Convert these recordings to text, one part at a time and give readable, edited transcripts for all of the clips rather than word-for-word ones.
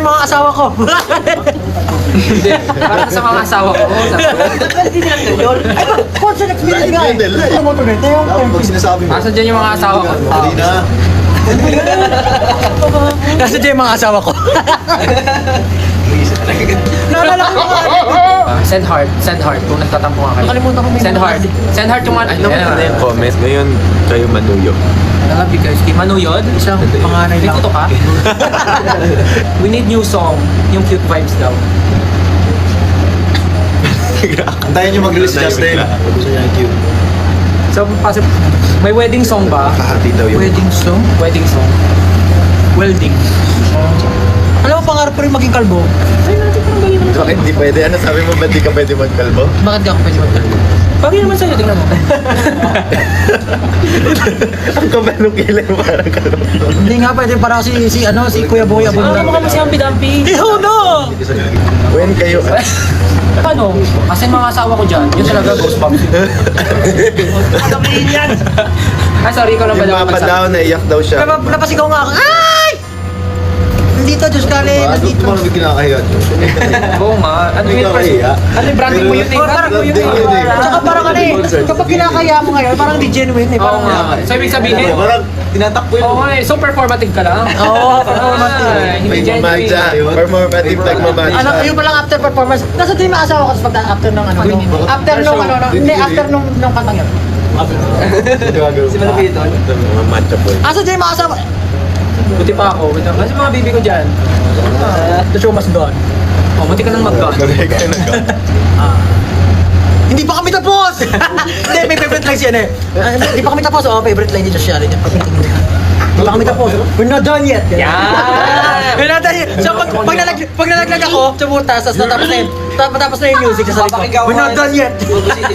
yung mga asawa ko. Hindi, para sa mga asawa ko. Hindi nila yun. Ay, concert experience nga eh. Ano mo ito ito yung... Pag sinasabi mo, Nasa dyan yung mga asawa ko. dali na. Nasa dyan yung mga asawa ko. Naalala ko nga. Send heart kung nagtatampo nga kayo. Nakalimutan ko may Send heart. Send heart yung ano. Ano yung comment? Ngayon, kayo manuyo. I love you guys. Manuyod? Isang panganay Hindi lang. ko to ka. We need new song. Yung cute vibes daw. Antayin nyo mag-release si Justin. Gusto niya yung cute. So, may wedding song ba? Kahati daw yun. Wedding song? Wedding song. Welding. Alam mo, pangarap ko rin maging kalbo. Bakit di pwede? Ano sabi mo, ba't di ka pwede magkalbo? Bakit di ako pwede magkalbo? Bagay naman sa'yo, tingnan mo. Ang kabal nung kilay mo parang kalbo. Hindi nga pwede para si Kuya Boy Abunda. Ano mo kasi ang bidampi? Iho no! When kayo... Paano? Kasi mga asawa ko dyan, yun talaga goosebumps. Sabihin yan! Ay, sorry, ikaw lang ba Yung daw mapa daw, naiyak daw siya. Napasigaw nga ako. Ay! Nandito, Diyos kali, nandito. Ano ba kinakahiya? Oo nga. Ano Hindi yun? ka kahiya. Ano yung branding mo yun? Oh, parang Branding mo yun. Branding yun eh. Tsaka parang ano eh, kapag kinakaya mo ngayon, parang di genuine eh. Oo Parang nga. So, ibig sabihin, Parang tinatakbo yun. oo nga eh, so performative ka lang. Oo, performative. Ay, hindi May genuine. mamadya. Performative like mamadya. Ano, yun palang after performance. Nasa din yung asawa ko sa after nung ano. After nung ano, hindi after nung kantang yun. Si Malapito. Mga matcha boy. Asa din yung mga asawa? Buti pa ako. Kasi mga bibi ko dyan. The show must go on. Oh, buti ka nang mag-gun. Hindi pa kami tapos! Hindi, may favorite line siya eh. Hindi pa kami tapos. Oh, favorite line dito siya. Hindi pa kami tapos. We're not done yet. Yan! We're not done yet. So, pag nalaglag ako sa butas, tapos tapos na yung music sa sarili ko. We're not done yet. Ay,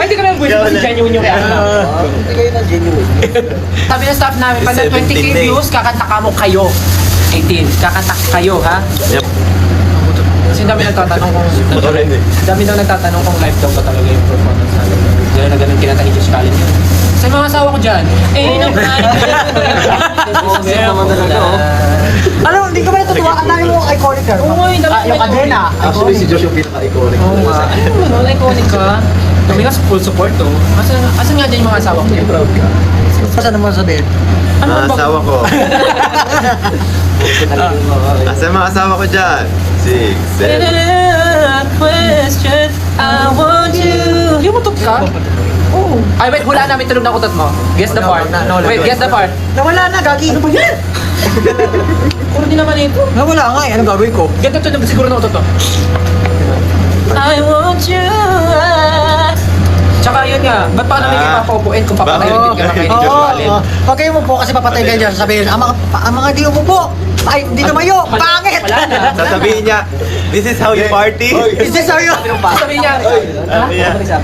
hindi ka naman pwede kasi genuine yung reaction. Sabi ng staff namin, pag na 20k views, kakanta ka mo kayo. 18. Kakanta kayo, ha? Yep. Kasi dami nagtatanong kung... Dami daw nagtatanong kung live daw ba talaga yung performance natin. Gano'n na ganun kinata ni Josh Callen yun. Sa mga asawa ko dyan, Alam mo, hindi ka ba natutuwa? Ang dami mo iconic ka. Oo nga, yung dami Yung kadena. Actually, si Josh yung pinaka-iconic. Oo nga. Ano, iconic ka. Kami nga full support to. Asan nga dyan yung mga asawa ko? Yung proud ka. Basta naman sabihin. Ano Mga ba? asawa ko. Asa mga asawa ko dyan? 6, 7. Question, I want you. Yung mutot ka? Oo. Ay, wait, hula namin tunog ng utot mo. Guess the part. Wait, guess the part. Nawala na, gagi. Ano ba yan? Puro din naman ito. Nawala nga eh. Anong gagawin ko? Ganda tunog siguro ng utot to. I want you. Tsaka yun nga, ba't pa namin kayo papupuin kung papatayin din ka na kayo ni Josh Callen? Pag kayo umupo kasi papatay kayo dyan, sabihin, ang mga di umupo, ay, di tumayo, pangit! Wala na. Sasabihin niya, this is how you party. Is this how you... Sabihin niya,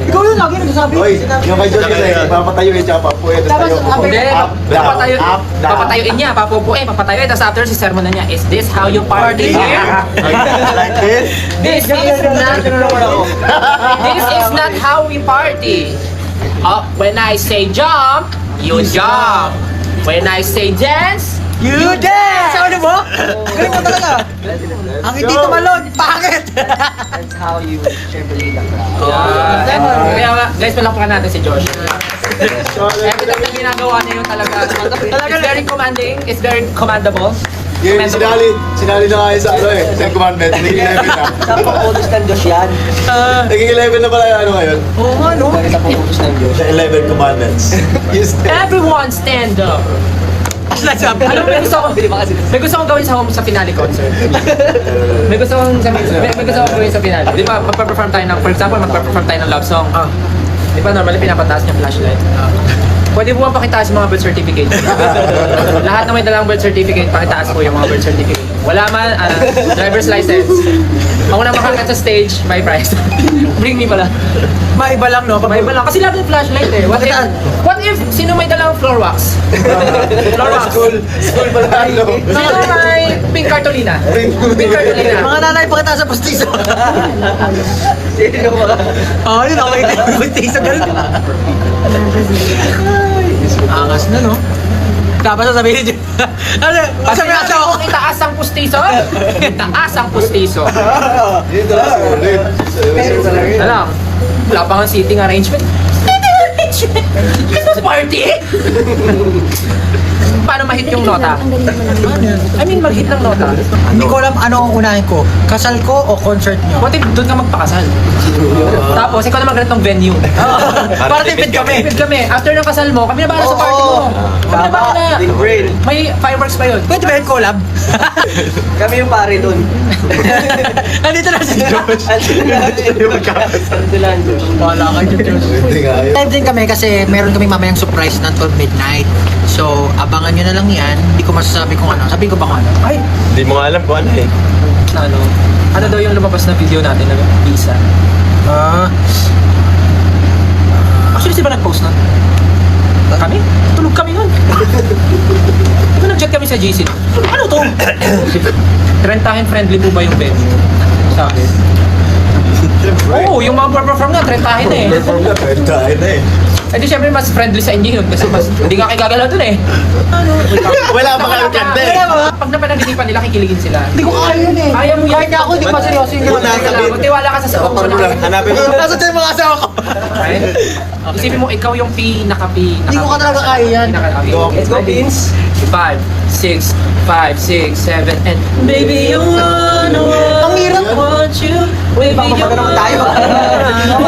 Ikaw yun, lagi nagsasabi. Oy, yung kay Josh kasi, papatayo yun, tsaka papuwi. Tapos, hindi, down, up, down. papatayuin niya, papupuin, papatayuin. Tapos after si sermon na niya, is this how you party here? Like this? This is not how we party. When I say jump, you jump. When I say dance, You dance! Ano mo? Galing mo talaga. Ang hindi tumalon, pangit! That's how you chamberlain the crowd. kaya nga, guys, palakpakan natin si Josh. Everything na ginagawa niya yung talaga. It's very commanding, it's very commendable. Yung sinali na kayo sa ano eh, sa commandment, naging 11 na. Sa pang-utos ng Diyos yan. Naging 11 na pala yung ano ngayon, Oo nga, no? Dahil sa pang-utos ng Diyos. the 11 commandments. Everyone stand up. Alam mo, may gusto kong gawin sa finale concert. May gusto kong gawin sa finale. Di ba, magpa-perform tayo ng, for example, magpa-perform tayo ng love song. Di ba, normally pinapataas niya flashlight. Pwede po bang pakitaas yung mga birth certificate? Lahat na may dalang birth certificate, pakitaas po yung mga birth certificate. Wala man, driver's license. Ako na makakat sa stage, may prize. Bring me pala. Maiba lang, no? May iba lang. Kasi lahat yung flashlight eh. What if sino may dalang floor wax? Floor wax. School pala tayo. Sino may pink cartolina? Pink cartolina. Mga nanay, pakita sa pastiso. Oo, yun, ako yung pastiso. Ganun. Angas na, no? Tapos sasabihin niyo. Ano? Pag Sabi sinabi asa ako. kong itaas ang pustiso, itaas ang pustiso. Dito lang, ulit. Alam, wala pa nga seating arrangement. Party? Paano ma-hit yung nota? I mean, mag-hit ng nota. Hindi ko alam ano ang unahin ko. Kasal ko o concert nyo? What if doon ka magpakasal? Tapos, ikaw naman ganit ng venue. Para tipid kami. Tipid kami. After ng kasal mo, kami na bahala sa party mo. Kami na bahala. Big brain. May fireworks pa yun. Pwede ba yung collab? Kami yung pare dun. Nandito na si Josh. Wala ka dyan, Josh. Hindi nga yun. Live din kami kasi meron kami mamayang surprise na 12 midnight. So, abangan nyo na lang yan. Hindi ko masasabi kung ano. Sabihin ko ba kung ano? Ay, Hindi mo nga alam kung ano eh. na ano. Ano daw yung lumabas na video natin na visa? Actually, sino ba nag-post nun? Kami? Tulog kami nun. Di ba nag-chat kami sa GC? Ano to? Trentahin friendly po ba yung venue? Sabi. Oo, yung mga perform nga, trentahin na eh. Perform na, pero tayo na eh. Eh di syempre mas friendly sa inyo yun kasi mas hindi nga kayo gagalaw dun eh. Wala pa kami kante. Pag napanaginipan nila, kikiligin sila. Hindi ko kaya yun eh. Kaya mo yan. Kahit na ako, hindi pa seryoso yung Wala gano'n. sabihin. Tiwala ka sa sarap mo na. Hanapin mo. Nasa tayo mga asawa ko. Right? Isipin mo, ikaw yung pinaka-pi. Hindi ko ka talaga kaya yan. Let's go, Beans. 5, 6, 5, 6, 7, and baby, you wanna Ang hirap. I want you. Baby, Baka you magkano tayo.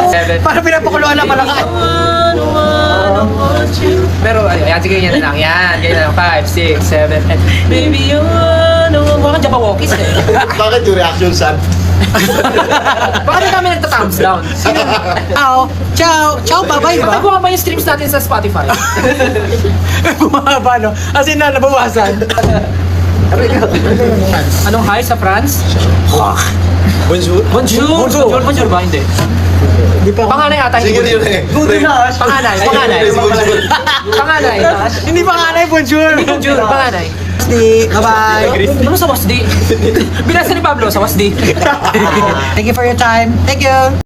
7. Para pinapakuluan na pala ka. Pero, ayan, sige, yan na lang. Yan, ganyan na lang. 5, 6, 7, and baby, you wanna Baka Jabawokis eh. Bakit yung reaction sad? Baka na kami nagta-thumbs down. Ciao. Ciao. Ciao, bye-bye, Baka ba? bumaba yung streams natin sa Spotify. Bumaba, no? As in na, nabawasan. Anong hi sa France? Bonjour. Bonjour! Bonjour. Bonjour ba? Hindi. Hindi pa ako. Panganay ata. Sige, hindi. yun eh. Panganay. Panganay. Hindi pa nga na bonjour. Bonjour, panganay. Wasdi. Bye-bye. Ano sa Wasdi? Binasa ni Pablo sa Wasdi. Thank you for your time. Thank you.